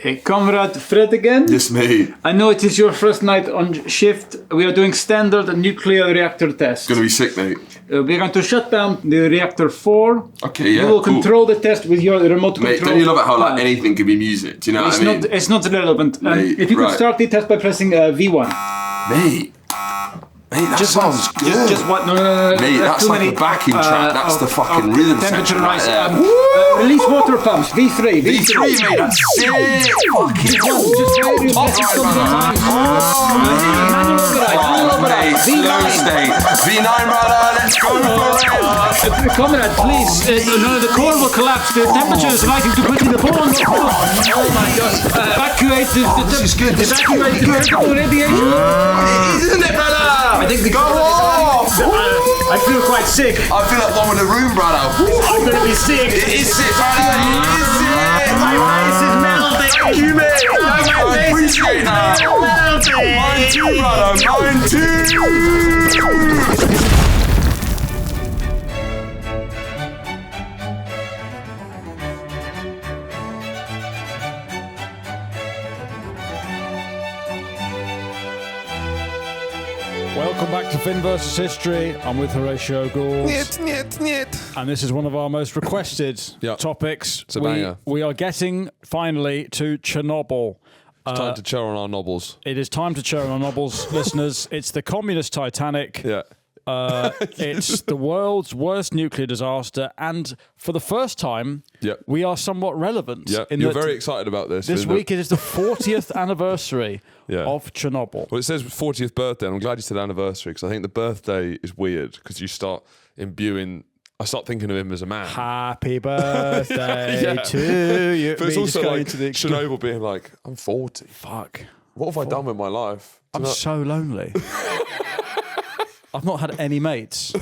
Hey, Comrade Fred again? Yes, mate. I know it is your first night on shift. We are doing standard nuclear reactor test. Gonna be sick, mate. We're going to shut down the reactor 4. Okay, yeah. You will control the test with your remote Mate, control. don't you love it how like anything can be music? Do you know what I mean? It's not relevant. Mate, if you could start the test by pressing V1. Mate, that sounds good. Just what? No. Mate, that's like a backing track. That's the fucking rhythm section right there. Release water pumps. V3, mate, that's sick. Fucking top right, mate. Slow state. V9, brother. Let's go for it. Comrade, please. The core will collapse. The temperature is rising too quickly. The boron. Oh my God. Evacuate the. This is good. Evacuate the radiation. Isn't it, brother? I think the go off! I feel quite sick. I feel like one in the room, brother. I'm gonna be sick. It is sick, brother. It is sick. My face is melting. Thank you, mate. I appreciate that. Mine too, brother. Mine too. Welcome back to Finn vs. History. I'm with Horatio Gould. And this is one of our most requested topics. It's a banger. We are getting, finally, to Chernobyl. It's time to cheer on our nobbles. It is time to cheer on our nobbles, listeners. It's the communist Titanic. Yeah. It's the world's worst nuclear disaster, and for the first time, we are somewhat relevant. Yeah, you're very excited about this. This week it is the 40th anniversary of Chernobyl. Well, it says 40th birthday, and I'm glad you said anniversary, because I think the birthday is weird, because you start imbuing... I start thinking of him as a man. Happy birthday to you. But it's also like Chernobyl being like, I'm 40. Fuck. What have I done with my life? I'm so lonely. I've not had any mates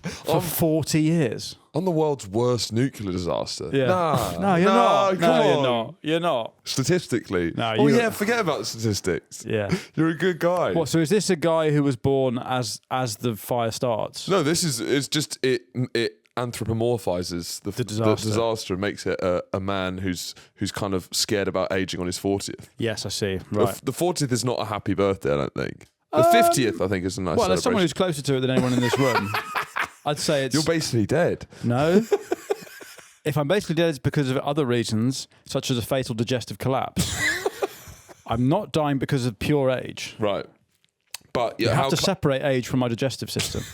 for 40 years. I'm the world's worst nuclear disaster. Yeah. No, you're not. Come on. You're not. You're not. Statistically. No, forget about the statistics. Yeah. You're a good guy. What, so is this a guy who was born as the fire starts? No, it's just it anthropomorphizes the disaster and makes it a man who's kind of scared about aging on his 40th. Yes, I see. Right. The 40th is not a happy birthday, I don't think. The 50th, I think, is a nice Well, celebration. as someone who's closer to it than anyone in this room, I'd say it's... You're basically dead. No. If I'm basically dead, it's because of other reasons, such as a fatal digestive collapse. I'm not dying because of pure age. Right. But you have to separate age from my digestive system.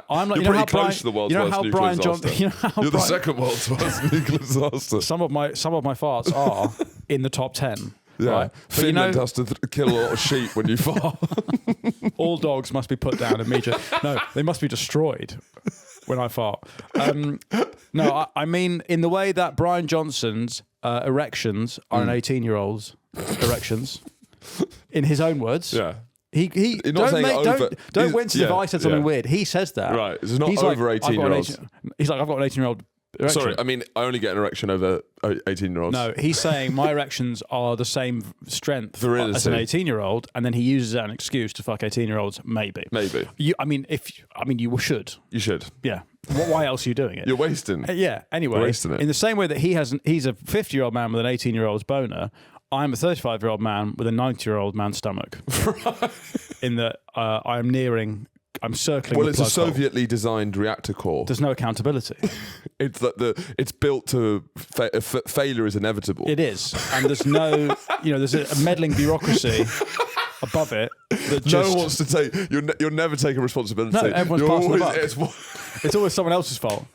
I'm like, you're pretty close to the world's worst nuclear disaster. You're the second world's worst nuclear disaster. Some of my farts are in the top 10. Yeah, right. Finland has to kill a lot of sheep when you fart. All dogs must be put down immediately. No, they must be destroyed when I fart. No, I mean in the way that Brian Johnson's erections are an 18-year-old's erections, in his own words. Yeah. Don't wince if I said something weird. He says that. Right. It's not over 18-year-olds. He's like, I've got an 18-year-old erection. Sorry, I mean, I only get an erection over 18-year-olds. No, he's saying my erections are the same strength as an 18-year-old, and then he uses that as an excuse to fuck 18-year-olds. Maybe. You should. You should. Yeah. Why else are you doing it? You're wasting. Yeah. Anyway, wasting it. In the same way that he's a 50-year-old man with an 18-year-old's boner, I'm a 35-year-old man with a 90-year-old man's stomach. In that I'm circling. Well, it's a Sovietly designed reactor core. There's no accountability. It's like it's built to failure is inevitable. It is, and there's no, there's a meddling bureaucracy above it that no one wants to take. You're never taking responsibility. No, everyone's passing the buck. It's always someone else's fault.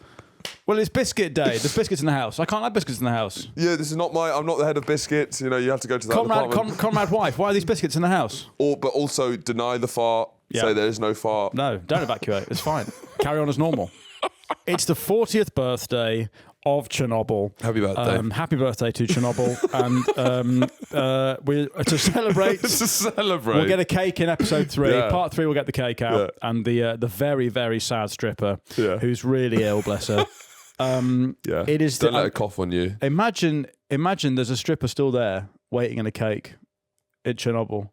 Well, it's biscuit day. There's biscuits in the house. I can't have biscuits in the house. Yeah, this is not I'm not the head of biscuits. You have to go to that department. Comrade wife, why are these biscuits in the house? But also deny the fart. Yeah. Say there is no fart. No, don't evacuate. It's fine. Carry on as normal. It's the 40th birthday of Chernobyl. Happy birthday. Happy birthday to Chernobyl. And to celebrate. We'll get a cake in episode 3. Yeah. Part 3, we'll get the cake out. Yeah. And the very, very sad stripper who's really ill, bless her. It is. Don't let her cough on you. Imagine there's a stripper still there waiting in a cake at Chernobyl.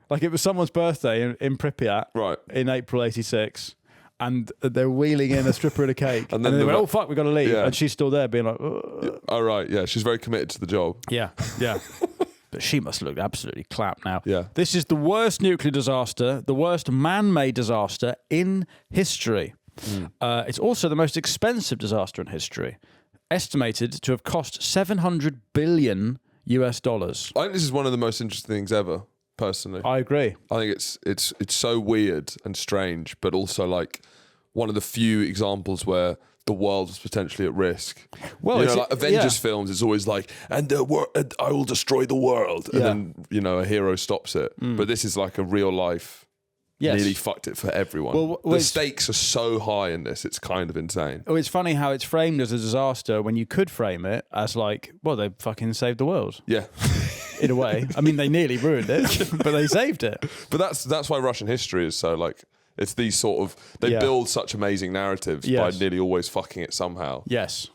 Like it was someone's birthday in Pripyat right. in April 86. and they're wheeling in a stripper and a cake, and then they went, "Oh fuck, we got to leave," Yeah. and she's still there, being like, Oh right, yeah, she's very committed to the job. yeah. But she must look absolutely clapped now. Yeah. This is the worst nuclear disaster, the worst man-made disaster in history. It's also the most expensive disaster in history, estimated to have cost $700 billion. I think this is one of the most interesting things ever. Personally, I agree. I think it's so weird and strange, but also like one of the few examples where the world was potentially at risk. Well, you know, like Avengers films, it's always like, and I will destroy the world, and then a hero stops it. But this is like a real life. Yes. Nearly fucked it for everyone. Well, the stakes are so high in this; it's kind of insane. Oh, it's funny how it's framed as a disaster when you could frame it as like, well, they fucking saved the world. Yeah. In a way. I mean, they nearly ruined it, but they saved it. But that's why Russian history is so like, it's these sort of, they build such amazing narratives by nearly always fucking it somehow. Yes.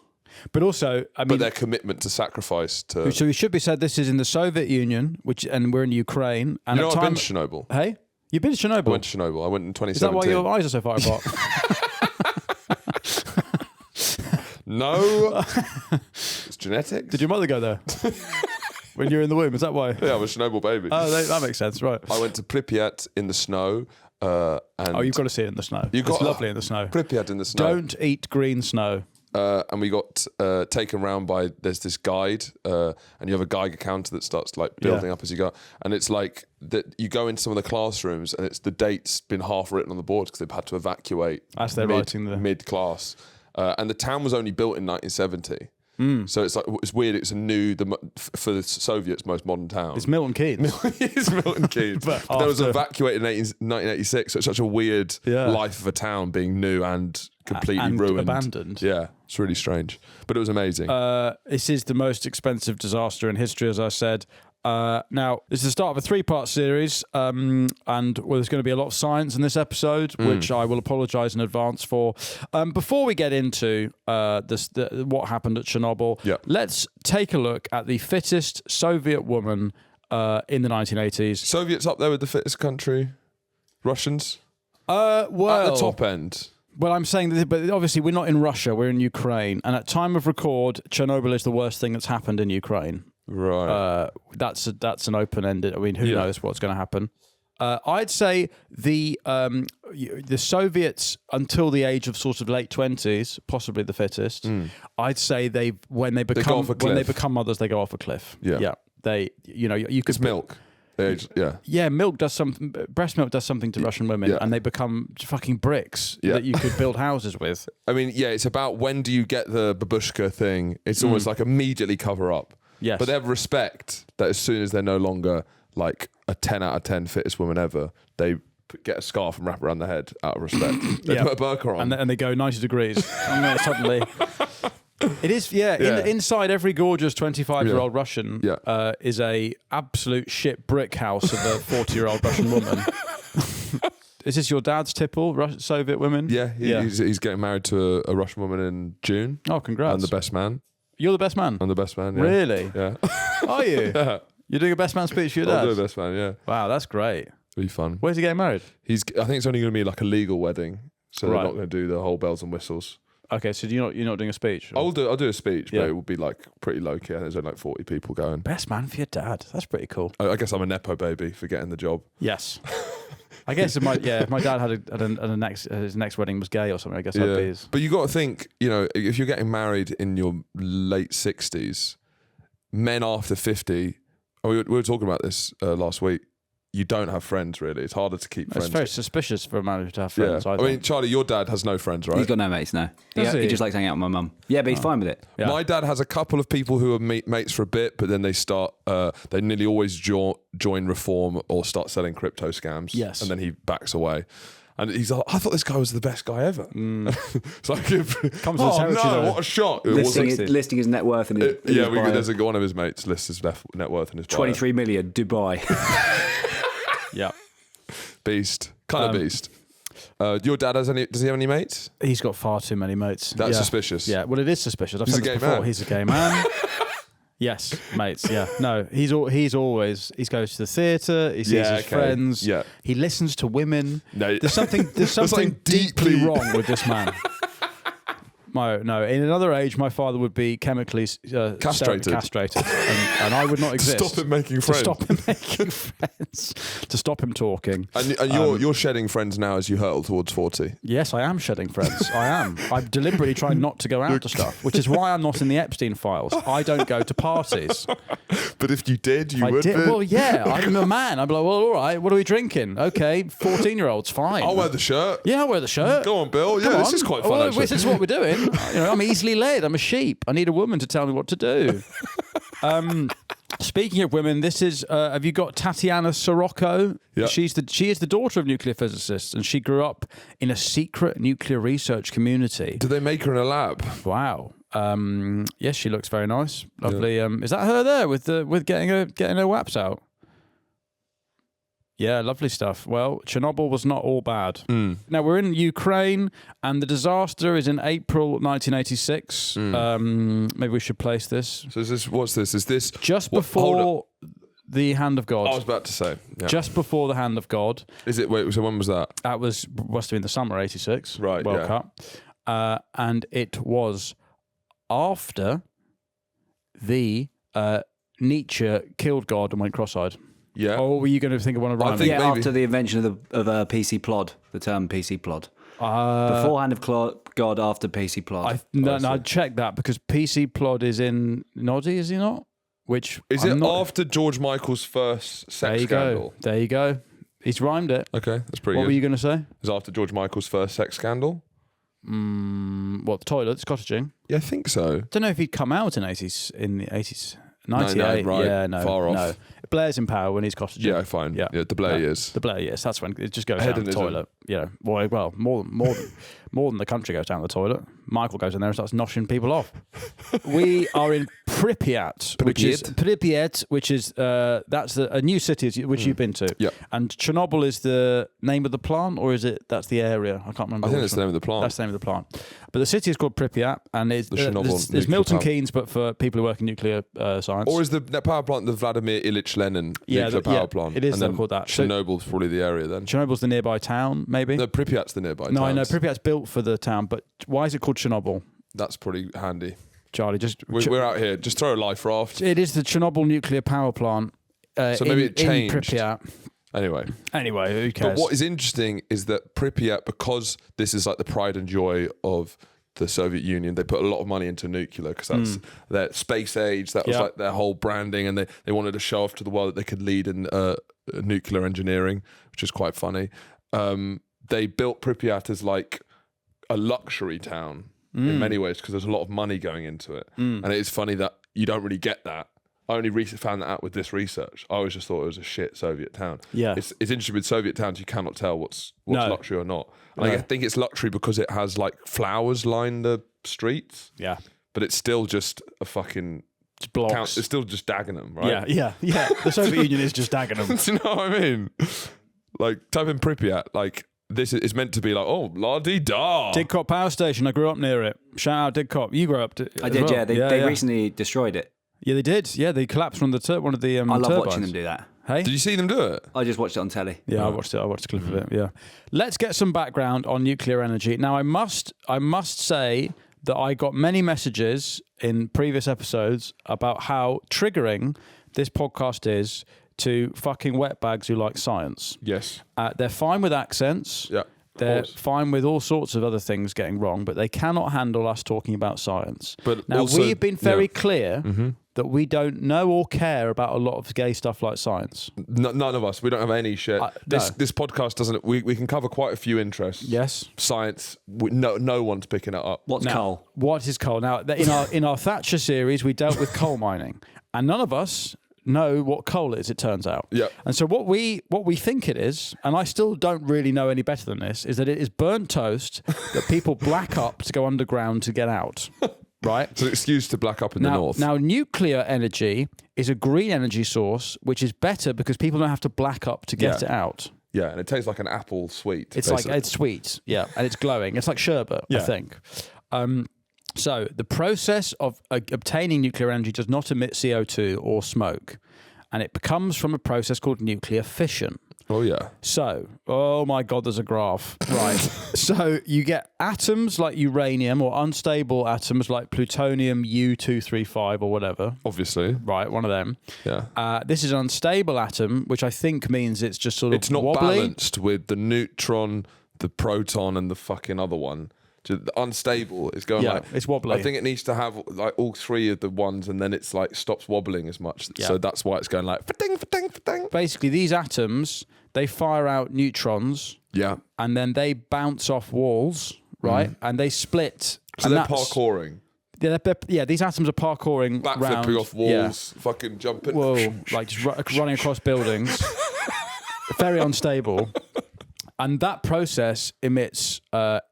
But also, I mean, but their commitment to sacrifice to. So it should be said this is in the Soviet Union, and we're in Ukraine. And I've been to Chernobyl. Hey? You've been to Chernobyl? I went to Chernobyl. I went in 2017. Is that why your eyes are so far apart? No. It's genetics. Did your mother go there? When you were in the womb, is that why? Yeah, I'm a Chernobyl baby. Oh, that makes sense, right. I went to Pripyat in the snow. And you've got to see it in the snow. It's lovely in the snow. Pripyat in the snow. Don't eat green snow. And we got taken around by, there's this guide, and you have a Geiger counter that starts like building up as you go. And it's like that you go into some of the classrooms and it's the date's been half written on the board because they've had to evacuate. As they're writing the mid-class. And the town was only built in 1970. So it's like, it's weird. It's for the Soviets, most modern town. It's Milton Keynes. It's Milton Keynes. but there was evacuated in 1986. So it's such a weird life of a town being new and completely ruined. Abandoned. Yeah, it's really strange. But it was amazing. This is the most expensive disaster in history, as I said. Now, this is the start of a 3-part series, and there's going to be a lot of science in this episode, which I will apologise in advance for. Before we get into what happened at Chernobyl, let's take a look at the fittest Soviet woman in the 1980s. Soviets up there with the fittest country? Russians? Well, at the top end. Well, I'm saying that, but obviously we're not in Russia, we're in Ukraine, and at time of record, Chernobyl is the worst thing that's happened in Ukraine. Right. That's an open-ended. I mean, who knows what's going to happen? I'd say the Soviets until the age of sort of late 20s, possibly the fittest. I'd say when they become mothers, they go off a cliff. Yeah. You could milk. Milk does something. Breast milk does something to Russian women, and they become fucking bricks that you could build houses with. I mean, it's about when do you get the babushka thing? It's almost like immediately cover up. Yes. But they have respect that as soon as they're no longer like a 10 out of 10 fittest woman ever, they get a scarf and wrap around their head out of respect. They put a burqa on. And they go 90 degrees. And then suddenly... It is, inside every gorgeous 25-year-old Russian is a absolute shit brick house of a 40-year-old Russian woman. Is this your dad's tipple, Soviet women? Yeah, he's getting married to a Russian woman in June. Oh, congrats. I'm the best man. You're the best man? I'm the best man, yeah. Really? Yeah. Are you? Yeah. You're doing a best man speech for your dad? I'll do a best man, yeah. Wow, that's great. It'll be fun. Where's he getting married? I think it's only going to be like a legal wedding, so they're not going to do the whole bells and whistles. Okay, so you're not doing a speech? I'll do a speech, but it will be like pretty low key. There's only like 40 people going. Best man for your dad. That's pretty cool. I guess I'm a nepo baby for getting the job. Yes. I guess if my dad had his next wedding was gay or something, I guess I'd be his. But you got to think, if you're getting married in your late 60s, men after 50, we were talking about this last week, you don't have friends really. It's harder to keep friends. It's very suspicious for a man to have friends. I mean, Charlie, your dad has no friends, right? He's got no mates, no. He just likes hanging out with my mum. Yeah, but he's fine with it. Yeah. My dad has a couple of people who are mates for a bit, but then they start, they nearly always join Reform or start selling crypto scams. Yes. And then he backs away. And he's like, I thought this guy was the best guy ever. It's like, comes with territory, what a shock. Listing his net worth in his there's one of his mates lists his net worth in his bio. 23 million, Dubai. Yeah. Beast. Kind of beast. Your dad does he have any mates? He's got far too many mates. That's suspicious. Yeah, well, it is suspicious. I've He's said a gay this before. man. He's a gay man. Yes, mates. Yeah, no, he goes to the theatre. He sees his friends. Yeah, he listens to women. No. There's something deeply wrong with this man. No, in another age, my father would be chemically castrated, and I would not exist. To stop him making friends. To stop him talking. And you're shedding friends now as you hurtle towards 40. Yes, I am shedding friends. I am. I'm deliberately trying not to go out to stuff, which is why I'm not in the Epstein files. I don't go to parties. But if you did, you would be. Well, yeah, I'm a man. I'd be like, well, all right, what are we drinking? Okay, 14-year-olds, fine. I'll wear the shirt. Yeah, I'll wear the shirt. Go on, Bill. Yeah, this is quite fun, actually. This is what we're doing. I'm easily led. I'm a sheep. I need a woman to tell me what to do. Speaking of women, this is. Have you got Tatiana Sirocco? Yeah. She is the daughter of nuclear physicists, and she grew up in a secret nuclear research community. Do they make her in a lab? Wow. Yes, she looks very nice, lovely. Yeah. Is that her there with getting her waps out? Yeah, lovely stuff. Well, Chernobyl was not all bad. Now, we're in Ukraine, and the disaster is in April 1986. Maybe we should place this. So what's this? Is this... Just before the Hand of God. I was about to say. Yeah. Just before the Hand of God. Is it... Wait, so when was that? That must have been the summer 86. Right, World Cup. And it was after the Nietzsche killed God and went cross-eyed. Yeah. Or were you going to think of one of Ryan? Yeah, maybe. After the invention of PC plod, the term PC plod. Beforehand of God, after PC plod. I'd check that because PC plod is in Noddy, is he not? Which is it after George Michael's first sex scandal? There you go. He's rhymed it. Okay, that's pretty good. What were you going to say? It was after George Michael's first sex scandal? What, the toilets, cottaging? Yeah, I think so. Don't know if he'd come out in the 80s. 98, no, right. Yeah, no, far off. No. Blair's in power when he's cottaging. Yeah, fine. Yeah, the Blair years. The Blair years. That's when it just goes down the toilet. Well, more than the country goes down the toilet. Michael goes in there and starts noshing people off. We are in Pripyat, which is that's a new city which you've been to. Yeah. And Chernobyl is the name of the plant, or is it that's the area? I can't remember. I think that's the name of the plant. That's the name of the plant. But the city is called Pripyat, and it's there's Milton Keynes, but for people who work in nuclear science. Or is the power plant the Vladimir Ilyich Lenin nuclear power plant? It is called that. Chernobyl's probably the area then. Chernobyl's the nearby town, maybe? No, Pripyat's the nearby town. No, I know. Pripyat's built for the town, but why is it called Chernobyl? That's pretty handy. Charlie, just... We're out here. Just throw a life raft. It is the Chernobyl nuclear power plant so maybe it changed. In Pripyat. Anyway, who cares? But what is interesting is that Pripyat, because this is like the pride and joy of the Soviet Union, they put a lot of money into nuclear because that's their space age. That was like their whole branding, and they wanted to show off to the world that they could lead in nuclear engineering, which is quite funny. They built Pripyat as like a luxury town in many ways because there's a lot of money going into it. And it is funny that you don't really get that. I only recently found that out with this research. I always just thought it was a shit Soviet town. Yeah, it's interesting with Soviet towns. You cannot tell what's luxury or not. And I think it's luxury because it has like flowers line the streets. Yeah, but it's still just a fucking blocks. It's still just Dagenham, right? Yeah. The Soviet Union is just Dagenham. Do you know what I mean? Like type in Pripyat, like. This is meant to be like, oh, la-dee-da. Didcot Power Station, I grew up near it. Shout out Didcot. You grew up I did, well. They recently destroyed it. Yeah, they did. Yeah, they collapsed one of the turbines. I love watching them do that. Hey? Did you see them do it? I just watched it on telly. Yeah, I watched it. I watched a clip of it, yeah. Let's get some background on nuclear energy. Now, I must say that I got many messages in previous episodes about how triggering this podcast is to fucking wetbags who like science. Yes. They're fine with accents. Yeah. They're fine with all sorts of other things getting wrong, but they cannot handle us talking about science. But now, also, we've been very clear that we don't know or care about a lot of gay stuff like science. None of us. We don't have any shit. This podcast doesn't... We can cover quite a few interests. Yes. Science, no one's picking it up. What's coal? What is coal? Now, in our Thatcher series, we dealt with coal mining, and none of us know what coal is, it turns out. Yeah. And so what we think it is, and I still don't really know any better than this, is that it is burnt toast that people black up to go underground to get out. Right? It's an excuse to black up in the north. Now, nuclear energy is a green energy source, which is better because people don't have to black up to get it out. Yeah, and it tastes like an apple sweet. It's basically. It's sweet, yeah, and it's glowing. It's like sherbet, I think. So the process of obtaining nuclear energy does not emit CO2 or smoke, and it comes from a process called nuclear fission. Oh, yeah. So, oh my God, there's a graph. Right. So you get atoms like uranium or unstable atoms like plutonium U-235 or whatever. Obviously. Right, one of them. Yeah. This is an unstable atom, which I think means it's just sort of It's not wobbly. balanced with the neutron, the proton, and the fucking other one. The unstable is going like... it's wobbly. I think it needs to have like all three of the ones, and then it's like stops wobbling as much. Yeah. So that's why it's going like... Fa-ding, fa-ding, fa-ding. Basically, these atoms, they fire out neutrons, Yeah. and then they bounce off walls, right? And they split. So and they're that's- parkouring. Yeah, these atoms are parkouring round. Backflipping off Yeah. walls, fucking jumping. Whoa, like just running across buildings. Very unstable. And that process emits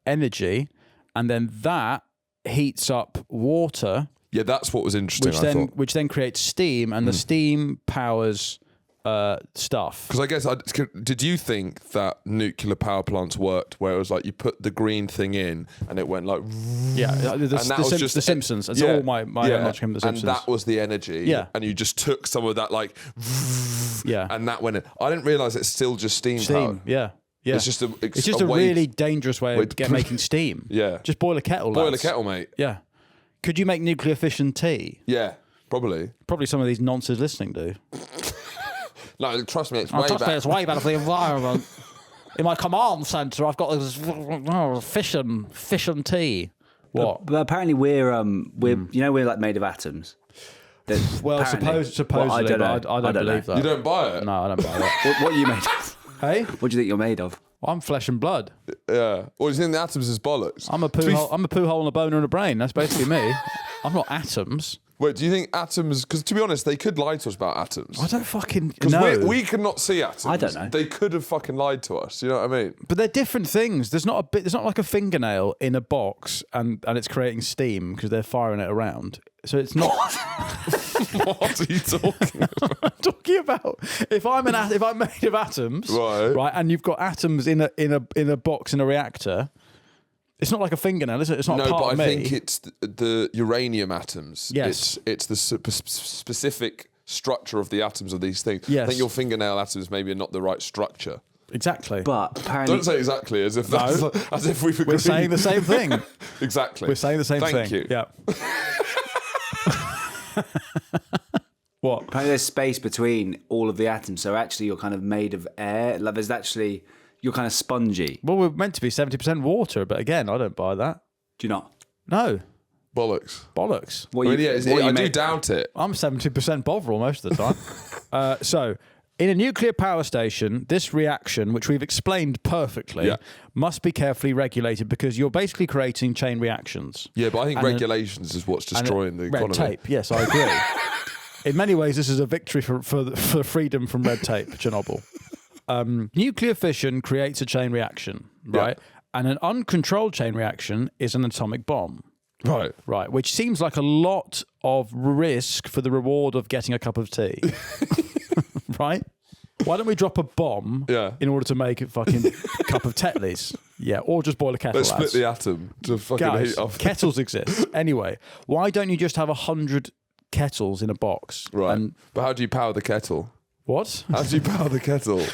energy, and then that heats up water, Yeah, that's what was interesting, which then creates steam, and the steam powers stuff. Because I guess, did you think that nuclear power plants worked where it was like you put the green thing in and it went like... Yeah, the Simpsons. That's all my logic from the Simpsons. And that was the energy. Yeah. And you just took some of that like... Yeah. And that went in. I didn't realise it's still just steam power. Yeah. Yeah. It's just a really dangerous way of making steam. Yeah. Just boil a kettle. Boil lads. a kettle, mate. Yeah. Could you make nuclear fission tea? Yeah, probably. Probably some of these nonces listening do. No, trust me, it's Oh, way trust me, better. it's way better for the environment. In my command centre, I've got this fission tea. What? But apparently we're like made of atoms. Well, Apparently. supposedly, I don't know. but I don't believe that. You don't buy it? No, I don't buy that. What are you made of? Hey, What do you think you're made of? I'm flesh and blood. Yeah. Or do you think the atoms is bollocks? I'm a poo hole and a boner and a brain. That's basically me. I'm not atoms. Wait, do you think atoms... Because to be honest, they could lie to us about atoms. I don't fucking Because know. we cannot see atoms. I don't know. They could have fucking lied to us. You know what I mean? But they're different things. There's not like a fingernail in a box and it's creating steam because they're firing it around. So it's not. What are you talking about? I'm talking about if I'm made of atoms, Right. and you've got atoms in a box in a reactor. It's not like a fingernail, is it? It's not No, part but of I me. think it's the uranium atoms. Yes. It's the specific structure of the atoms of these things. Yes. I think your fingernail atoms maybe are not the right structure. Exactly. But apparently, Don't say exactly as if that's, as if we've agreed. We're saying the same thing. Exactly. We're saying the same thing. Thank you. Yeah. What? apparently there's space between all of the atoms. So actually, you're kind of made of air. Like you're kind of spongy. Well, we're meant to be 70% water, but again, I don't buy that. Do you not? No. Bollocks. Bollocks. What I you, mean, yeah, what you I do made- doubt it. I'm 70% Bovril most of the time. So, in a nuclear power station, this reaction, which we've explained perfectly, Yeah. must be carefully regulated because you're basically creating chain reactions. Yeah, but I think And regulations is what's And destroying the red economy. tape. Yes, I agree. In many ways, this is a victory for freedom from red tape, Chernobyl. Nuclear fission creates a chain reaction, right? Yeah. And an uncontrolled chain reaction is an atomic bomb. Right. Right, which seems like a lot of risk for the reward of getting a cup of tea. Right? Why don't we drop a bomb in order to make a fucking cup of Tetley's? Yeah, or just boil a kettle. Let's split lads. the atom to fucking Guys, heat off. kettles exist. Anyway, why don't you just have 100 kettles in a box? Right. And But how do you power the kettle? what? How do you power the kettle?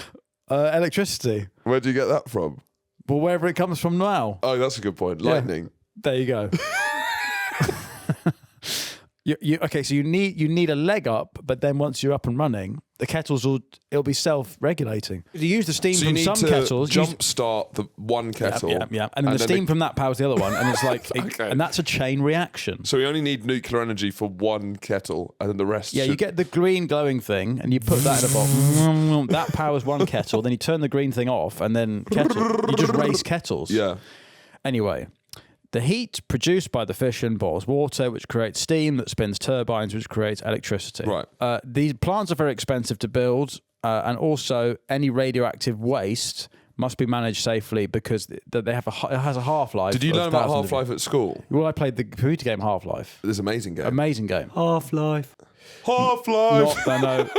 Electricity. Where do you get that from? Well, wherever it comes from now. Oh, that's a good point. Lightning. There you go. Okay, so you need a leg up, but then once you're up and running, the kettles it'll be self-regulating. You use the steam So you from need some to kettles. jumpstart the one kettle. Yeah. And then the steam from that powers the other one, and it's like, Okay. and that's a chain reaction. So we only need nuclear energy for one kettle, and then the rest. Yeah, you get the green glowing thing, and you put that in a box. That powers one kettle. Then you turn the green thing off, and then you just raise kettles. Yeah. Anyway, the heat produced by the fission boils water, which creates steam that spins turbines, which creates electricity. Right. These plants are very expensive to build, and also any radioactive waste must be managed safely because it has a half-life. Did you of learn about 1,000 Half-Life at school? Well, I played the computer game Half-Life. This amazing game. Amazing game. Half-Life. Half-Life. No.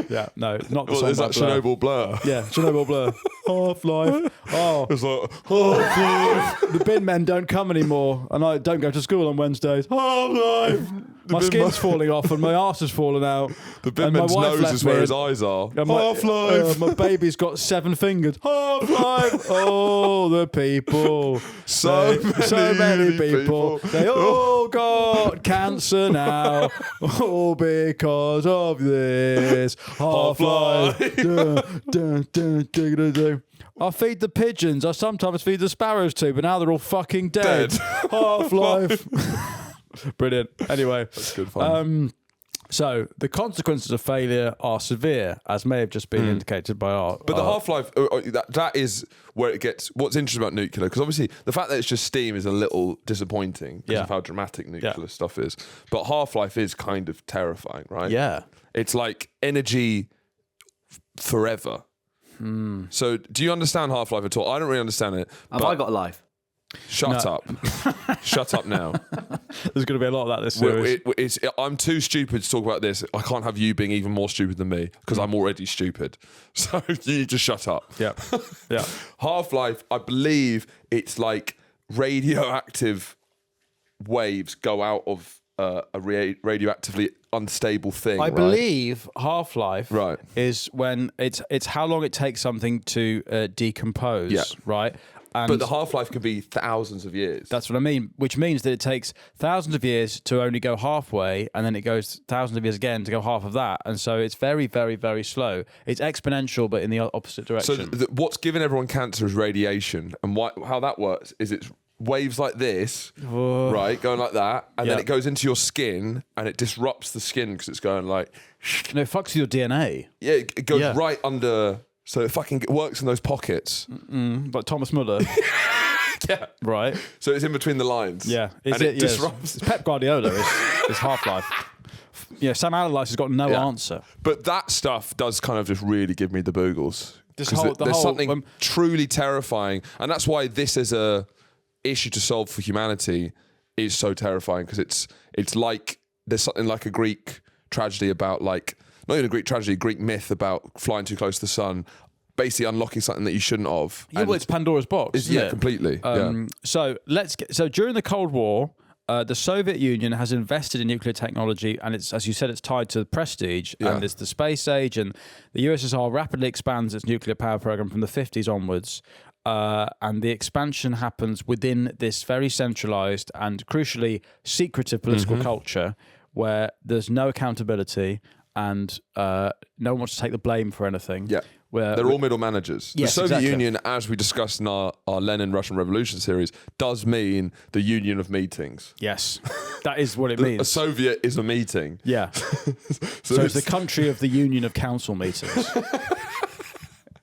Yeah, no, not the Well, song is by that Blur. Chernobyl Blur? Yeah, Chernobyl Blur. Half-Life. Oh, It's like, Half-Life. the bin men don't come anymore, and I don't go to school on Wednesdays. Half-Life. My skin's falling off, and my arse has fallen out. The bin and my man's wife nose left is where me, his eyes are. and my- Half-Life. my baby's got 7 fingers. Half-Life. Oh, the people. So many many people. people. They all got cancer now. All because of this. Half-Life. Dun, dun, dun, dun, dun, dun. I feed the pigeons. I sometimes feed the sparrows too, but now they're all fucking dead. Half-Life. Brilliant. Anyway. That's good fun. So the consequences of failure are severe, as may have just been indicated by our. But the half-life, that is where it gets. What's interesting about nuclear, because obviously the fact that it's just steam is a little disappointing because of how dramatic nuclear stuff is. But half-life is kind of terrifying, right? Yeah. It's like energy forever. So do you understand half-life at all? I don't really understand it. Have I got a life? Shut up. Shut up now. There's going to be a lot of that this series. I'm too stupid to talk about this. I can't have you being even more stupid than me because I'm already stupid. So you need to shut up. Yeah. Yeah. Half-Life, I believe it's like radioactive waves go out of a radioactively unstable thing. I believe Half-Life Right. is when it's how long it takes something to decompose, Yeah. right? And But the half-life can be thousands of years. that's what I mean, which means that it takes thousands of years to only go halfway, and then it goes thousands of years again to go half of that. And so it's very, very, very slow. It's exponential, but in the opposite So direction. what's giving everyone cancer is radiation. And how that works is it's waves like this, right, going like that, and then Yeah. it goes into your skin, and it disrupts the skin because it's going like... No, it fucks with your DNA. Yeah, it goes Yeah. right under... So it fucking works in those pockets. Like Thomas Muller. Yeah. Right. So it's in between the lines. Yeah. And it disrupts... It's Pep Guardiola is Half-Life. Yeah, Sam Allardyce has got no Yeah. answer. But that stuff does kind of just really give me the boogles. This 'Cause whole- the there's whole- something truly terrifying. And that's why this is a issue to solve for humanity is so terrifying, because it's like there's something like a Greek tragedy about, like, not even a Greek tragedy, a Greek myth about flying too close to the sun, basically unlocking something that you shouldn't have. Yeah, well, it's Pandora's box. Isn't yeah, it? completely. Yeah. So during the Cold War, the Soviet Union has invested in nuclear technology, and it's, as you said, it's tied to the prestige, and it's the space age, and the USSR rapidly expands its nuclear power program from the 50s onwards. And the expansion happens within this very centralized and crucially secretive political culture where there's no accountability and no one wants to take the blame for anything. Yeah. Where They're all middle managers. Yes, the Soviet exactly. Union, as we discussed in our Lenin Russian Revolution series, does mean the union of meetings. Yes, that is what it A means. Soviet is a meeting. Yeah. So it's the country of the union of council meetings.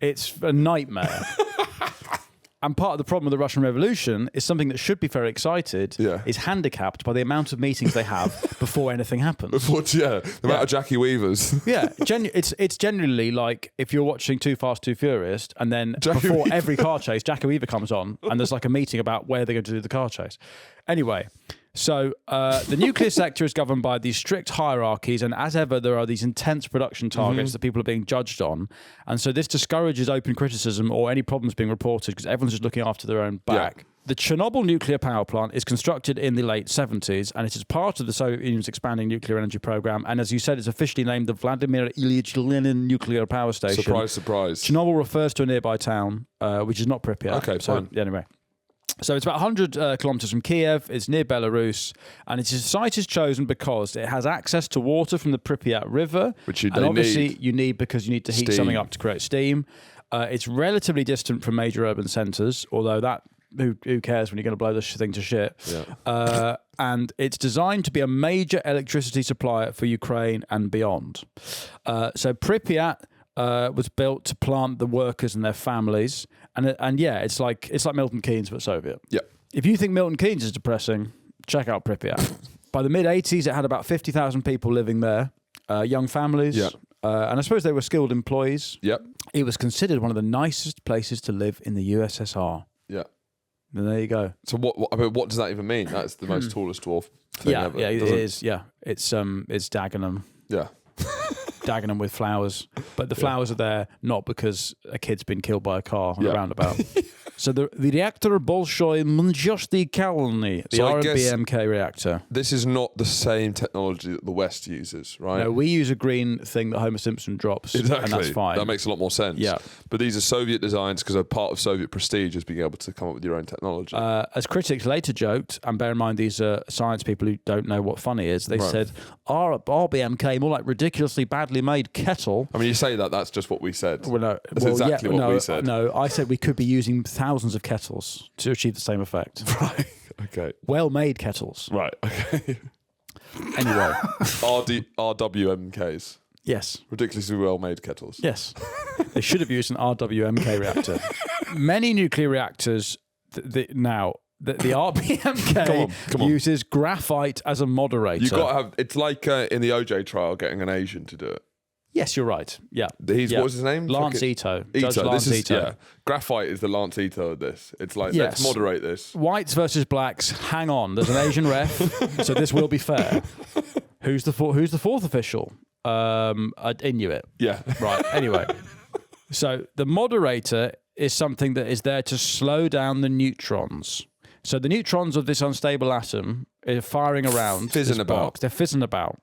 It's a nightmare. And part of the problem with the Russian Revolution is something that should be very excited is handicapped by the amount of meetings they have before anything happens. The amount of Jackie Weavers. Yeah, it's generally like if you're watching Too Fast, Too Furious, and then before every car chase, Jackie Weaver comes on, and there's like a meeting about where they're going to do the car chase. Anyway, so the nuclear sector is governed by these strict hierarchies, and as ever, there are these intense production targets that people are being judged on, and so this discourages open criticism or any problems being reported because everyone's just looking after their own back. Yeah. The Chernobyl nuclear power plant is constructed in the late 70s, and it is part of the Soviet Union's expanding nuclear energy program. And as you said, it's officially named the Vladimir Ilyich Lenin Nuclear Power Station. Surprise, surprise. Chernobyl refers to a nearby town, which is not Pripyat. Okay, fine. Anyway. So it's about 100 kilometers from Kiev. It's near Belarus, and its site is chosen because it has access to water from the Pripyat River, Which and obviously you need because you need to heat something up to create steam. It's relatively distant from major urban centres, although that who cares when you're going to blow this thing to shit? Yeah. And it's designed to be a major electricity supplier for Ukraine and beyond. So Pripyat was built to plant the workers and their families, and yeah, it's like Milton Keynes but Soviet. Yeah. If you think Milton Keynes is depressing, check out Pripyat. By the mid-80s, it had about 50,000 people living there, young families, Yeah. and I suppose they were skilled employees. Yep. It was considered one of the nicest places to live in the USSR. Yeah. And there you go. So what does that even mean? That's the most tallest dwarf thing ever. Yeah, it doesn't it? is. Yeah, it's Dagenham. Yeah. dagging them with flowers. But the flowers are there not because a kid's been killed by a car on a roundabout. So the reactor Bolshoi Mnjosti-Kalny, the RWMK reactor. This is not the same technology that the West uses, right? No, we use a green thing that Homer Simpson drops, and that's fine. That makes a lot more sense. Yeah. But these are Soviet designs because a part of Soviet prestige is being able to come up with your own technology. As critics later joked, and bear in mind these are science people who don't know what funny is, they said, RBMK, more like ridiculously badly made Kettle. I mean, you say that, that's just what we said. Well, no, that's exactly what we said. No, I said we could be using thousands of kettles to achieve the same effect. Right, okay. Well-made kettles. Right, okay. Anyway. RWMKs. Yes. Ridiculously well-made kettles. Yes. They should have used an RWMK reactor. Many nuclear reactors now... The RBMK uses graphite as a moderator. You got to have. It's like in the OJ trial, getting an Asian to do it. Yes, you're right. Yeah. What was his name? Lance Ito. Ito. Lance Ito. Yeah. Graphite is the Lance Ito of this. It's like, let's moderate this. Whites versus blacks. Hang on. There's an Asian ref, so this will be fair. Who's the fourth official? Inuit. Yeah. Right. Anyway, so the moderator is something that is there to slow down the neutrons. So the neutrons of this unstable atom are firing around. Fizzing about. They're fizzing about.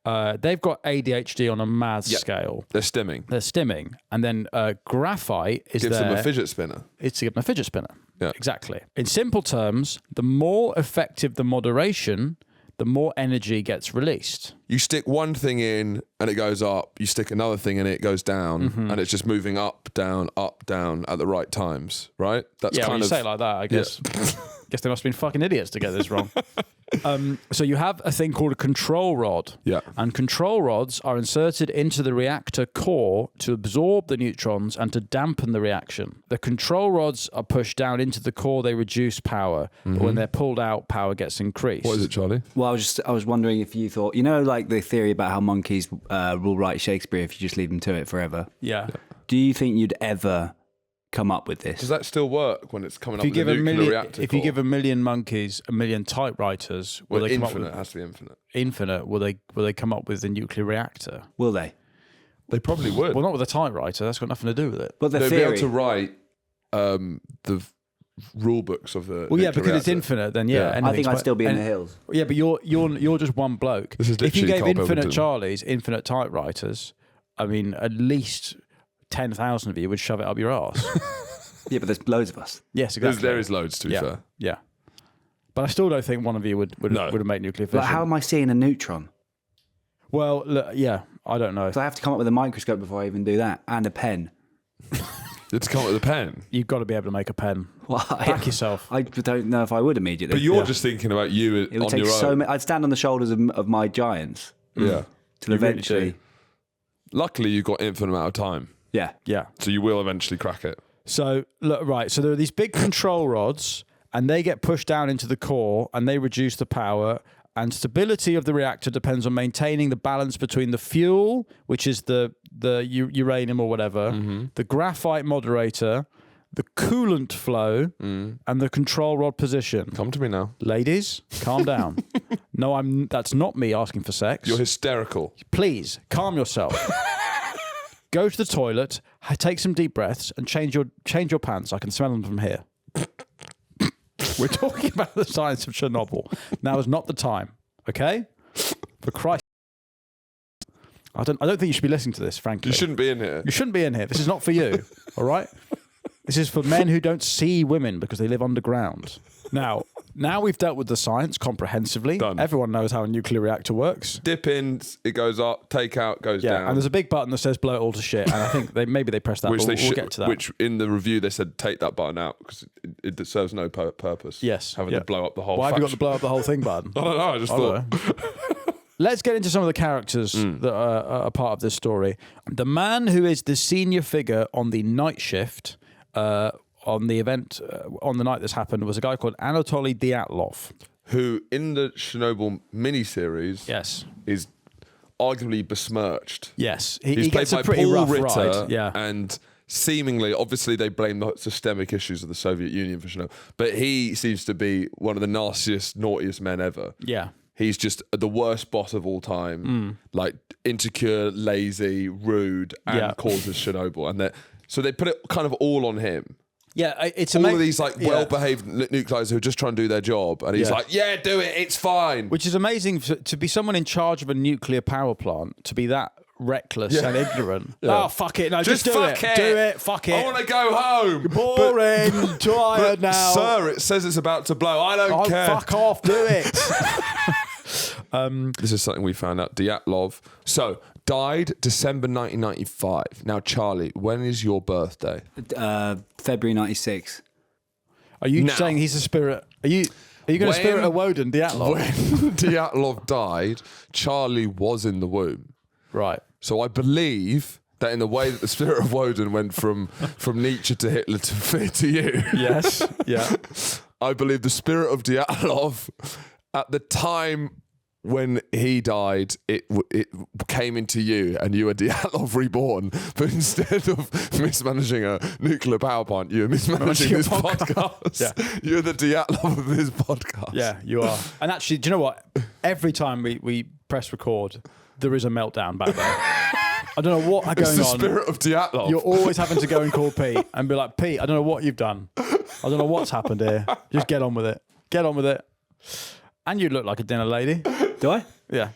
They've got ADHD on a mad scale. They're stimming. And then graphite is gives them a fidget spinner. It's to give them a fidget spinner. Yeah. Exactly. In simple terms, the more effective the moderation, the more energy gets released. You stick one thing in and it goes up. You stick another thing in it goes down, and it's just moving up, down at the right times, right? That's when kind you of say it like that, I guess. Guess they must have been fucking idiots to get this wrong. So you have a thing called a control rod. Yeah. And control rods are inserted into the reactor core to absorb the neutrons and to dampen the reaction. The control rods are pushed down into the core, they reduce power. But when they're pulled out, power gets increased. What is it, Charlie? Well, I was wondering if you thought, like the theory about how monkeys will write Shakespeare if you just leave them to it forever. Yeah. Do you think you'd ever come up with this? Does that still work when it's coming up with a nuclear reactor? If you give a million monkeys a million typewriters, will they come up with it has to be infinite. Infinite, will they come up with a nuclear reactor? Will they? They probably would. Well, not with a typewriter. That's got nothing to do with it. But the They'd theory, be able to write the rule books of the. Well, yeah, because reactor. it's infinite. Then I think I'd still be in the hills. Yeah, but you're just one bloke. This is if you literally gave Carl infinite Pilkington. Charlies infinite typewriters, I mean, at least 10,000 of you would shove it up your arse. Yeah, but there's loads of us. Yes, exactly. There is loads, to be fair. Yeah. But I still don't think one of you would have made nuclear fission. But how am I seeing a neutron? Well, look, yeah, I don't know. So I have to come up with a microscope before I even do that, and a pen. It's come up with a pen. You've got to be able to make a pen. Why? Back yourself. I don't know if I would immediately. But you're just thinking about you It would on take your so own. many. I'd stand on the shoulders of my giants. Yeah. Till You really eventually. do. Luckily, you've got infinite amount of time, Yeah. Yeah. so you will eventually crack it. So, look, right. So there are these big control rods, and they get pushed down into the core, and they reduce the power. And stability of the reactor depends on maintaining the balance between the fuel, which is the uranium or whatever, the graphite moderator, the coolant flow, and the control rod position. Come to me now. Ladies, calm down. No, that's not me asking for sex. You're hysterical. Please, calm yourself. Go to the toilet, take some deep breaths, and change your pants. I can smell them from here. We're talking about the science of Chernobyl. Now is not the time, okay? For Christ. I don't think you should be listening to this, frankly. You shouldn't be in here. You shouldn't be in here. This is not for you, all right? This is for men who don't see women because they live underground. Now we've dealt with the science comprehensively. Done. Everyone knows how a nuclear reactor works. Dip in, it goes up. Take out, goes down. And there's a big button that says blow it all to shit. And I think maybe they press that, but we'll get to that. Which in the review they said take that button out because it serves no purpose. Yes. Having to blow up the whole. Why have you got the blow up the whole thing button? I don't know. I just thought. Let's get into some of the characters that are a part of this story. The man who is the senior figure on the night shift on the event on the night this happened was a guy called Anatoly Dyatlov, who in the Chernobyl miniseries is arguably besmirched. Yes, He's he played gets by a pretty Paul rough Ritter, ride. Yeah, and seemingly, obviously, they blame the systemic issues of the Soviet Union for Chernobyl, but he seems to be one of the nastiest, naughtiest men ever. Yeah. He's just the worst boss of all time, like insecure, lazy, rude, and causes Chernobyl. And so they put it kind of all on him. Yeah, it's all of these like well-behaved nuclears who are just trying to do their job, and he's like, "Yeah, do it. It's fine." Which is amazing to be someone in charge of a nuclear power plant, to be that reckless and ignorant. Oh, fuck it. No, just do fuck it. Do it. Fuck it. I want to go home. Boring. Tired now. Sir, it says it's about to blow. I don't care. Fuck off. Do it. This is something we found out. Dyatlov. So, died December 1995. Now, Charlie, when is your birthday? February 96. Are you saying he's a spirit? Are you going to spirit of Woden, Dyatlov? When Dyatlov died, Charlie was in the womb. Right. So I believe that in the way that the spirit of Woden went from Nietzsche to Hitler to you. Yes. Yeah. I believe the spirit of Dyatlov at the time when he died, it came into you, and you were Dyatlov reborn. But instead of mismanaging a nuclear power plant, you were mismanaging this podcast. Yeah. You're the Dyatlov of this podcast. Yeah, you are. And actually, do you know what? Every time we press record, there is a meltdown back there. I don't know what are going on. It's the spirit of Dyatlov. You're always having to go and call Pete and be like, Pete, I don't know what you've done. I don't know what's happened here. Just get on with it. Get on with it. And you look like a dinner lady. Do I? Yeah.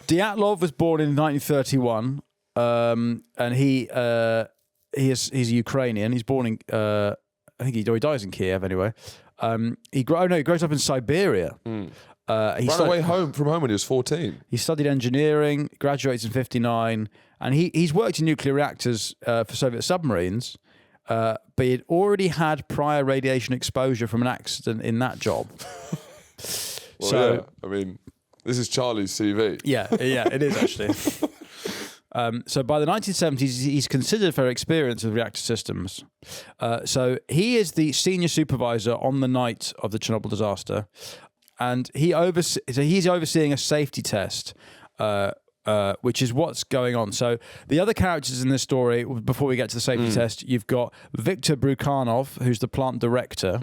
Dyatlov was born in 1931, and he's Ukrainian. He's born in I think he dies in Kiev anyway. He grows up in Siberia. He ran away from home when he was 14. He studied engineering, graduates in 59, and he's worked in nuclear reactors for Soviet submarines. But he'd already had prior radiation exposure from an accident in that job. Well, I mean, this is Charlie's CV. Yeah, it is actually. So by the 1970s, he's considered for experience with reactor systems. So he is the senior supervisor on the night of the Chernobyl disaster, and he's overseeing a safety test, which is what's going on. So the other characters in this story, before we get to the safety test, you've got Viktor Brukhanov, who's the plant director,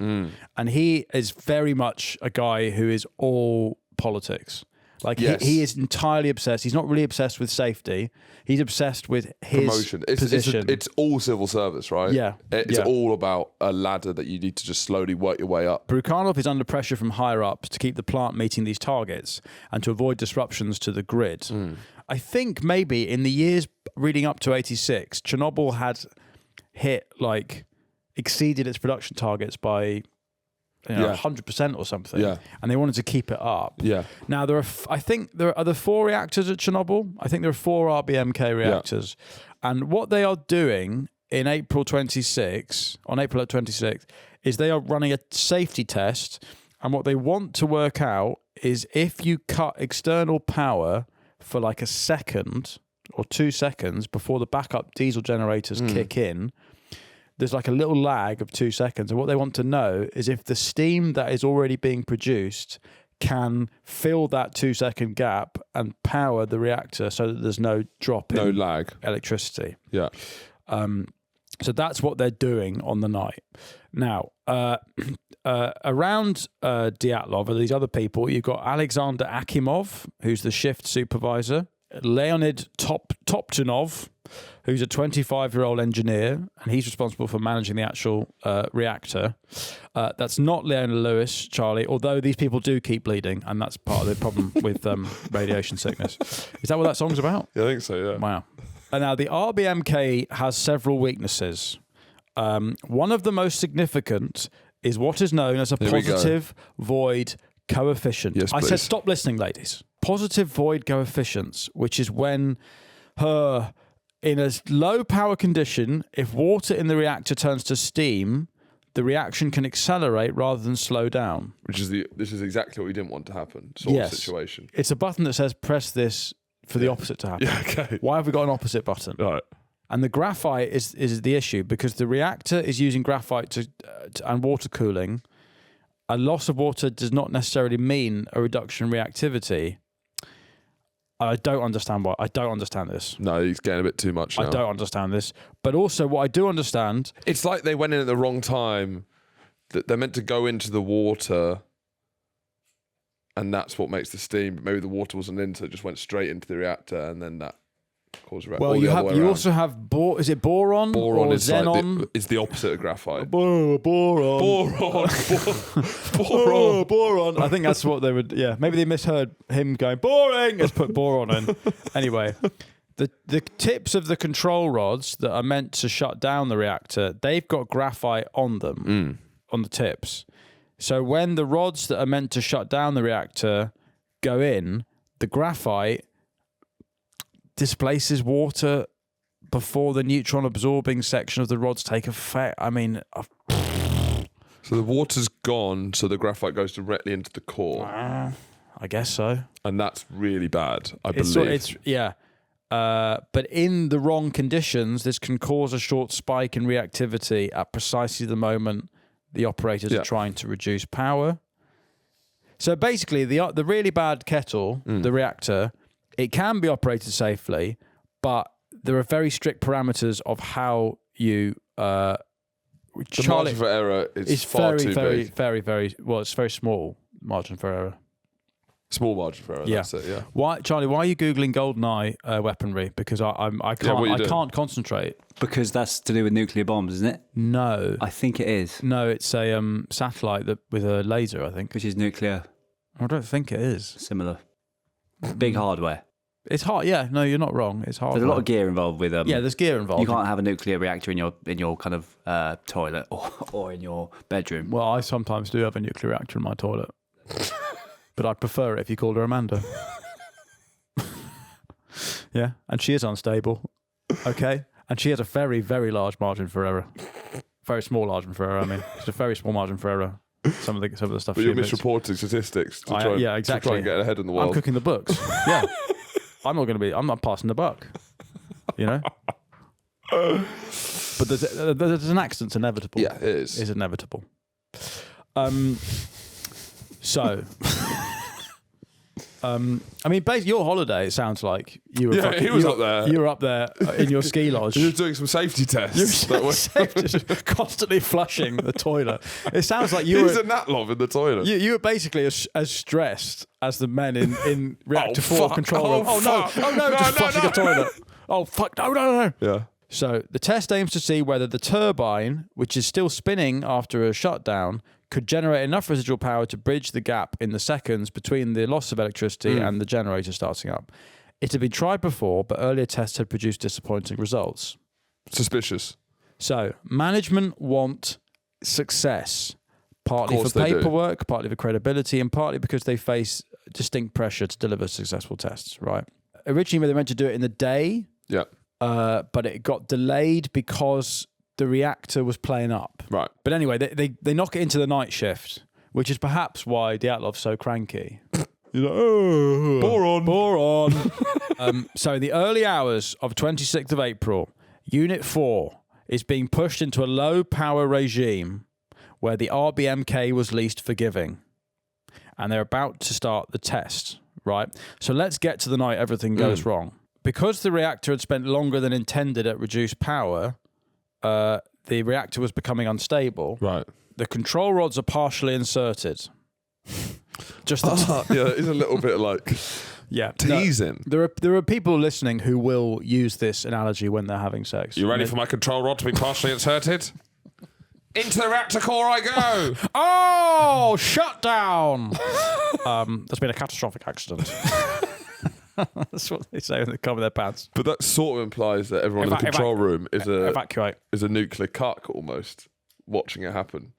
and he is very much a guy who is all politics. Like he is entirely obsessed. He's not really obsessed with safety. He's obsessed with his promotion. position. It's all civil service, right? Yeah. It's all about a ladder that you need to just slowly work your way up. Brukhanov is under pressure from higher ups to keep the plant meeting these targets and to avoid disruptions to the grid. I think maybe in the years leading up to 86, Chernobyl had exceeded its production targets by 100% or something. Yeah. And they wanted to keep it up. Yeah. Now, I think there are 4 reactors at Chernobyl. I think there are 4 RBMK reactors. Yeah. And what they are doing on April 26th, is they are running a safety test. And what they want to work out is if you cut external power for like a second or 2 seconds before the backup diesel generators kick in, there's like a little lag of 2 seconds. And what they want to know is if the steam that is already being produced can fill that 2-second gap and power the reactor so that there's no drop in lag electricity. Yeah. So that's what they're doing on the night. Now, around Dyatlov are these other people. You've got Alexander Akimov, who's the shift supervisor, Leonid Topchinov, who's a 25-year-old engineer, and he's responsible for managing the actual reactor. That's not Leona Lewis, Charlie, although these people do keep bleeding, and that's part of the problem with radiation sickness. Is that what that song's about? Yeah, I think so, yeah. Wow. And now, the RBMK has several weaknesses. One of the most significant is what is known as a positive void coefficient. Yes, I please. said stop listening, ladies. Positive void coefficients, which is when in a low power condition, if water in the reactor turns to steam, the reaction can accelerate rather than slow down. This is exactly what we didn't want to happen, sort of situation. It's a button that says press this for the opposite to happen. Yeah, okay. Why have we got an opposite button? Right. And the graphite is the issue because the reactor is using graphite and water cooling. A loss of water does not necessarily mean a reduction in reactivity. I don't understand why. I don't understand this. No, he's getting a bit too much now. I don't understand this. But also what I do understand... It's like they went in at the wrong time. That they're meant to go into the water and that's what makes the steam. But maybe the water wasn't in, so it just went straight into the reactor, and then that caused reaction. Well, you also have is it boron? Boron or is xenon? like it's the opposite of graphite. Boron. Boron. I think that's what they would. Yeah, maybe they misheard him going boring. Let's put boron in. Anyway, the tips of the control rods that are meant to shut down the reactor, they've got graphite on them, on the tips. So when the rods that are meant to shut down the reactor go in, the graphite displaces water before the neutron absorbing section of the rods take effect. I mean, so the water's gone, so the graphite goes directly into the core. I guess so. And that's really bad, I believe. But in the wrong conditions, this can cause a short spike in reactivity at precisely the moment the operators are trying to reduce power. So basically, the really bad kettle, the reactor, it can be operated safely, but there are very strict parameters of how you. The margin for error is far too big. Well, it's very small margin for error. Small margin for error. Yeah. That's it. Yeah. Why, Charlie? Why are you googling GoldenEye weaponry? Because I can't concentrate. Because that's to do with nuclear bombs, isn't it? No, I think it is. no, it's a satellite with a laser. I think. Which is nuclear. I don't think it is. Similar. Big hardware. It's hard. Yeah, no, you're not wrong. It's hard. There's a lot of gear involved with yeah, there's gear involved. You can't have a nuclear reactor in your kind of toilet or in your bedroom. Well, I sometimes do have a nuclear reactor in my toilet, but I'd prefer it if you called her Amanda. Yeah, and she is unstable. Okay, and she has a very, very large margin for error. Very small margin for error. I mean, it's a very small margin for error. Some of the stuff. But she you're admits. misreporting statistics to try exactly. to try and get ahead in the world. I'm cooking the books. Yeah, I'm not passing the buck. You know. But there's an accident's inevitable. Yeah, it is. It's inevitable. So, I mean, basically, your holiday. It sounds like you were. Yeah, he was up there. You were up there in your ski lodge. He was doing some safety tests. Just constantly flushing the toilet. It sounds like you He were. was a Natlov in the toilet. You were basically as stressed as the men in Reactor 4 fuck. control room. Oh, no, just flushing the toilet. Oh, fuck, no. Yeah. So the test aims to see whether the turbine, which is still spinning after a shutdown, could generate enough residual power to bridge the gap in the seconds between the loss of electricity and the generator starting up. It had been tried before, but earlier tests had produced disappointing results. Suspicious. So management want success, partly for paperwork, partly for credibility, and partly because they face distinct pressure to deliver successful tests, right? Originally, they meant to do it in the day, but it got delayed because the reactor was playing up. Right. But anyway, they knock it into the night shift, which is perhaps why Dyatlov's so cranky. He's like, oh, boron. So in the early hours of 26th of April, Unit 4 is being pushed into a low power regime where the RWMK was least forgiving. And they're about to start the test, right? So let's get to the night everything goes wrong. Because the reactor had spent longer than intended at reduced power, the reactor was becoming unstable. Right. The control rods are partially inserted. Just it's a little bit like teasing. No, there are people listening who will use this analogy when they're having sex. You ready for my control rod to be partially inserted? Into the reactor core I go. Oh, shut down. There's been a catastrophic accident. That's what they say when they cover their pants. But that sort of implies that everyone in the control room is a nuclear cuck almost, watching it happen.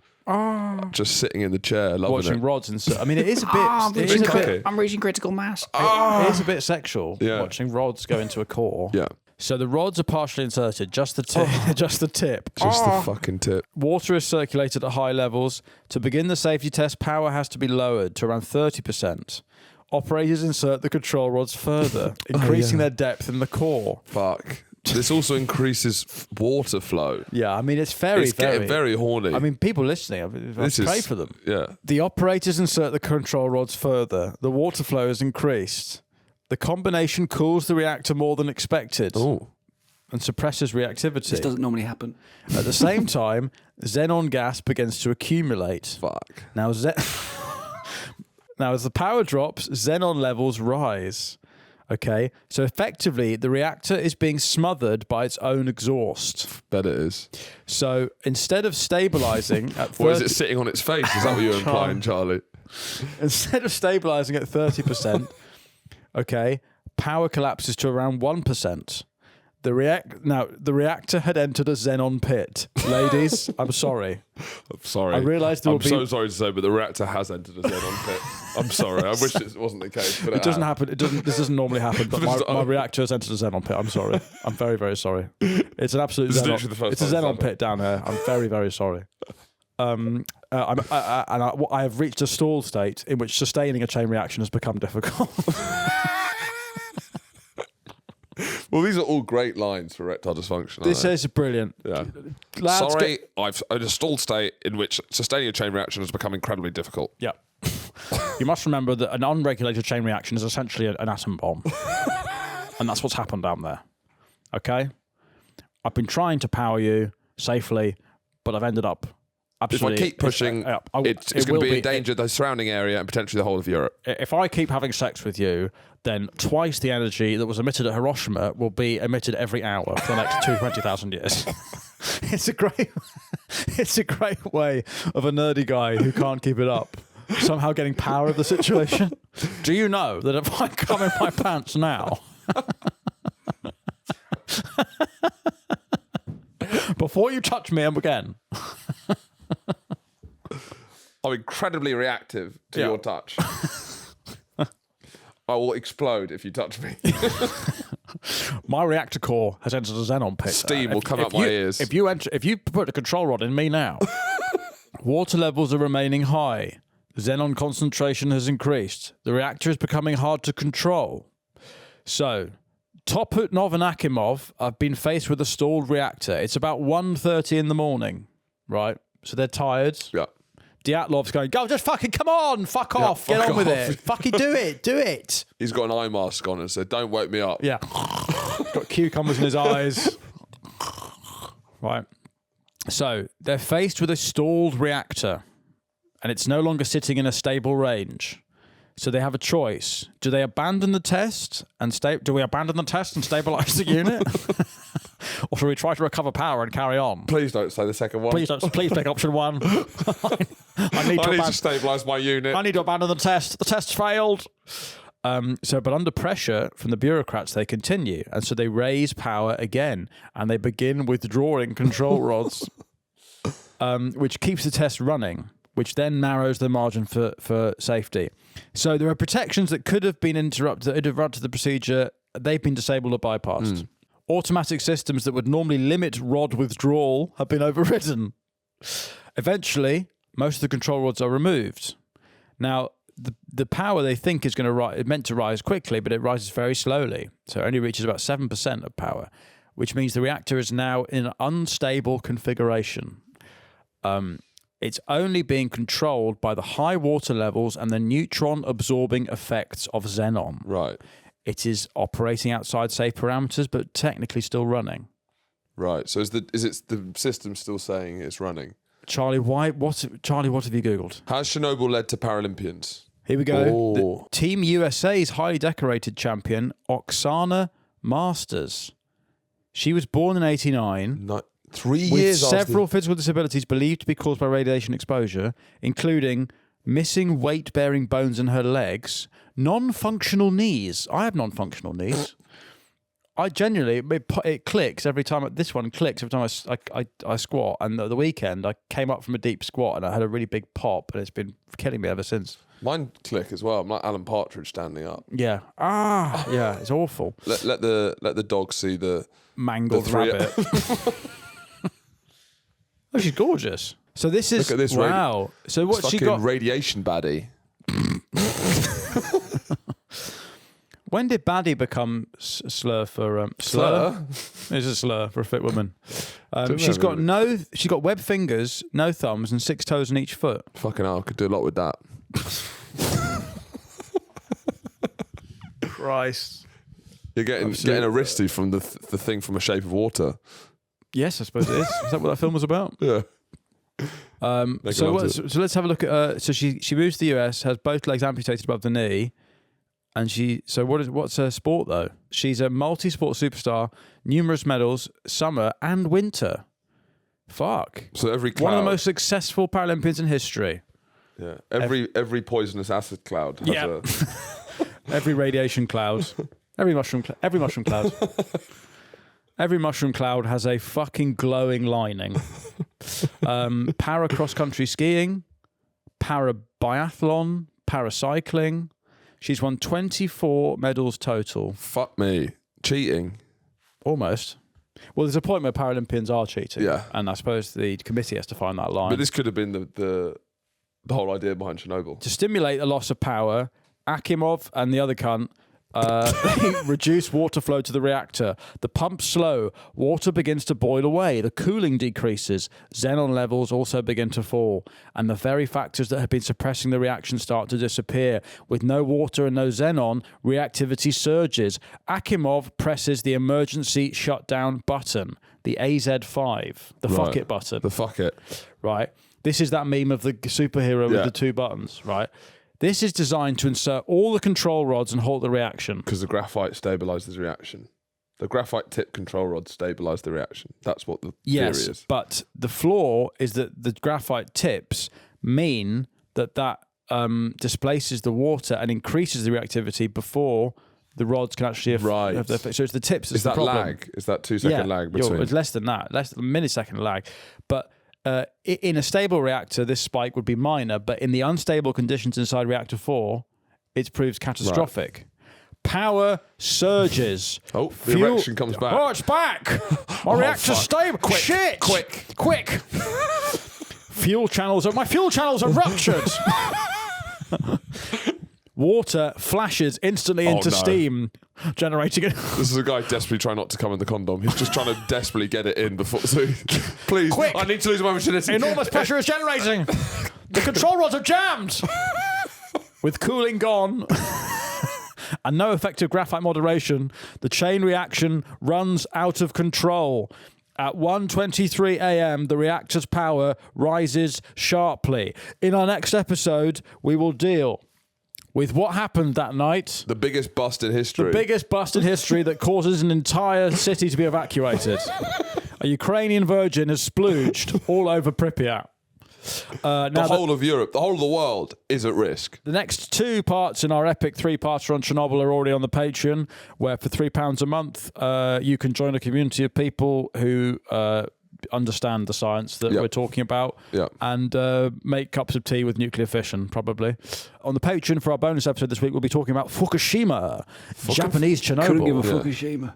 Just sitting in the chair, loving watching it. rods and stuff. I mean, it is a bit. I'm reaching critical mass. It is a bit sexual. Watching rods go into a core. Yeah. So the rods are partially inserted, just the tip. Just the tip. Just the fucking tip. Water is circulated at high levels. To begin the safety test, power has to be lowered to around 30%. Operators insert the control rods further, increasing their depth in the core. Fuck. This also increases water flow. Yeah, I mean, it's getting very horny. I mean, people listening, I pray for them. Yeah. The operators insert the control rods further. The water flow is increased. The combination cools the reactor more than expected and suppresses reactivity. This doesn't normally happen. At the same time, xenon gas begins to accumulate. Fuck. Now, Now, as the power drops, xenon levels rise. Okay, so effectively, the reactor is being smothered by its own exhaust. Bet it is. So instead of stabilizing at 30, Or is it sitting on its face? Is that what you're implying, Charlie? instead of stabilizing at 30%, okay, power collapses to around 1%. The reactor had entered a xenon pit. Ladies, I'm sorry. I'm sorry. I realised there I'm will be... so sorry to say, but the reactor has entered a xenon pit. I'm sorry. I wish it wasn't the case, but It doesn't happen. This doesn't normally happen. But my reactor has entered a xenon pit. I'm sorry. I'm very, very sorry. It's an absolute This is xenon. literally the first It's a time it's xenon pit down here. I'm very, very sorry. I have reached a stall state in which sustaining a chain reaction has become difficult. Well, these are all great lines for erectile dysfunction. This is brilliant. Yeah. Lads, Sorry, I've in a stalled state in which sustaining a chain reaction has become incredibly difficult. Yeah. You must remember that an unregulated chain reaction is essentially an atom bomb. And that's what's happened down there. Okay? I've been trying to power you safely, but I've ended up absolutely... If I keep pushing, it's going to be in danger the surrounding area and potentially the whole of Europe. If I keep having sex with you, then twice the energy that was emitted at Hiroshima will be emitted every hour for the next 20,000 years. It's a great way of a nerdy guy who can't keep it up somehow getting power of the situation. Do you know that if I come in my pants now, before you touch me again, I'm incredibly reactive to your touch. I will explode if you touch me. my reactor core has entered a xenon pit. Steam will come out my ears. If you put a control rod in me now, water levels are remaining high. Xenon concentration has increased. The reactor is becoming hard to control. So, Toputnov and Akimov have been faced with a stalled reactor. It's about 1:30 in the morning, right? So they're tired. Yeah. Dyatlov's going, go, just fucking come on, fuck off, get on with it. Fucking do it. He's got an eye mask on and said, don't wake me up. Yeah. Got cucumbers in his eyes. Right. So they're faced with a stalled reactor and it's no longer sitting in a stable range. So they have a choice. Do they abandon the test and do we abandon the test and stabilize the unit? Or should we try to recover power and carry on? Please don't say the second one. Please pick option one. I need to stabilise my unit. I need to abandon the test. The test's failed. But under pressure from the bureaucrats, they continue. And so they raise power again. And they begin withdrawing control rods, which keeps the test running, which then narrows the margin for safety. So there are protections that could have been interrupted the procedure. They've been disabled or bypassed. Automatic systems that would normally limit rod withdrawal have been overridden. Eventually, most of the control rods are removed. Now, the power they think is meant to rise quickly, but it rises very slowly. So it only reaches about 7% of power, which means the reactor is now in an unstable configuration. It's only being controlled by the high water levels and the neutron-absorbing effects of xenon. Right. It is operating outside safe parameters, but technically still running. Right. So is the system still saying it's running? Charlie, what have you Googled? Has Chernobyl led to Paralympians? Here we go. Oh. Team USA's highly decorated champion, Oksana Masters. She was born in 1989. 3 years with several physical disabilities believed to be caused by radiation exposure, including missing weight-bearing bones in her legs, non-functional knees. I have non-functional knees. I genuinely, it clicks every time. This one clicks every time I squat. And the weekend, I came up from a deep squat and I had a really big pop, and it's been killing me ever since. Mine click as well. I'm like Alan Partridge standing up. Yeah. Yeah. It's awful. Let the dog see the mangled rabbit. Oh, she's gorgeous. So this is... Look at this. Wow. So what's she got? Radiation baddie. When did baddie become slur for... Slur? It's a slur for a fit woman. She's got web fingers, no thumbs, and 6 toes in each foot. Fucking hell, I could do a lot with that. Christ. You're getting a wristy from the thing from A Shape of Water. Yes, I suppose it is. Is that what that film was about? Yeah. So let's have a look at. So she moves to the US, has both legs amputated above the knee, and what's her sport though? She's a multi-sport superstar, numerous medals, summer and winter. Fuck. So every cloud, one of the most successful Paralympians in history. Yeah. Every poisonous acid cloud has a. Every radiation cloud. Every mushroom cloud. Every mushroom cloud has a fucking glowing lining. Para cross-country skiing, para biathlon, paracycling. She's won 24 medals total. Fuck me. Cheating. Almost. Well, there's a point where Paralympians are cheating. Yeah. And I suppose the committee has to find that line. But this could have been the whole idea behind Chernobyl. To stimulate the loss of power, Akimov and the other cunt they reduce water flow to the reactor. The pump's slow. Water begins to boil away. The cooling decreases. Xenon levels also begin to fall. And the very factors that have been suppressing the reaction start to disappear. With no water and no xenon, reactivity surges. Akimov presses the emergency shutdown button, the AZ5, the fuck it button. The fuck it. Right? This is that meme of the superhero with the two buttons, right? This is designed to insert all the control rods and halt the reaction. Because the graphite stabilises the reaction. The graphite tip control rods stabilise the reaction. That's what the theory is. But the flaw is that the graphite tips mean that displaces the water and increases the reactivity before the rods can actually have the effect. So it's the tips that's is that the problem. lag? Is that 2 second lag between? It's less than that. Less than a millisecond lag. But in a stable reactor, this spike would be minor, but in the unstable conditions inside reactor 4, it proves catastrophic. Right. Power surges. Oh, the erection comes back. Oh, it's back. My reactor's stable. Quick, shit. Quick. My fuel channels are ruptured. Water flashes instantly into steam, generating it. This is a guy desperately trying not to come in the condom. He's just trying to desperately get it in before. So, please, quick! I need to lose my virginity. Enormous pressure is generating. The control rods are jammed. With cooling gone and no effective graphite moderation, the chain reaction runs out of control. At 1:23 a.m., the reactor's power rises sharply. In our next episode, we will deal with what happened that night. The biggest bust in history. The biggest bust in history that causes an entire city to be evacuated. A Ukrainian virgin has splooged all over Pripyat. The whole of Europe, the whole of the world is at risk. The next 2 parts in our epic 3-parter on Chernobyl are already on the Patreon, where for £3 a month, you can join a community of people who understand the science that we're talking about and make cups of tea with nuclear fission, probably. On the Patreon for our bonus episode this week, we'll be talking about Fukushima, Japanese Chernobyl. Couldn't give a Fukushima.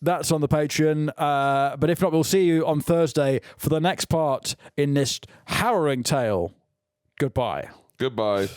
That's on the Patreon. But if not, we'll see you on Thursday for the next part in this harrowing tale. Goodbye. Goodbye.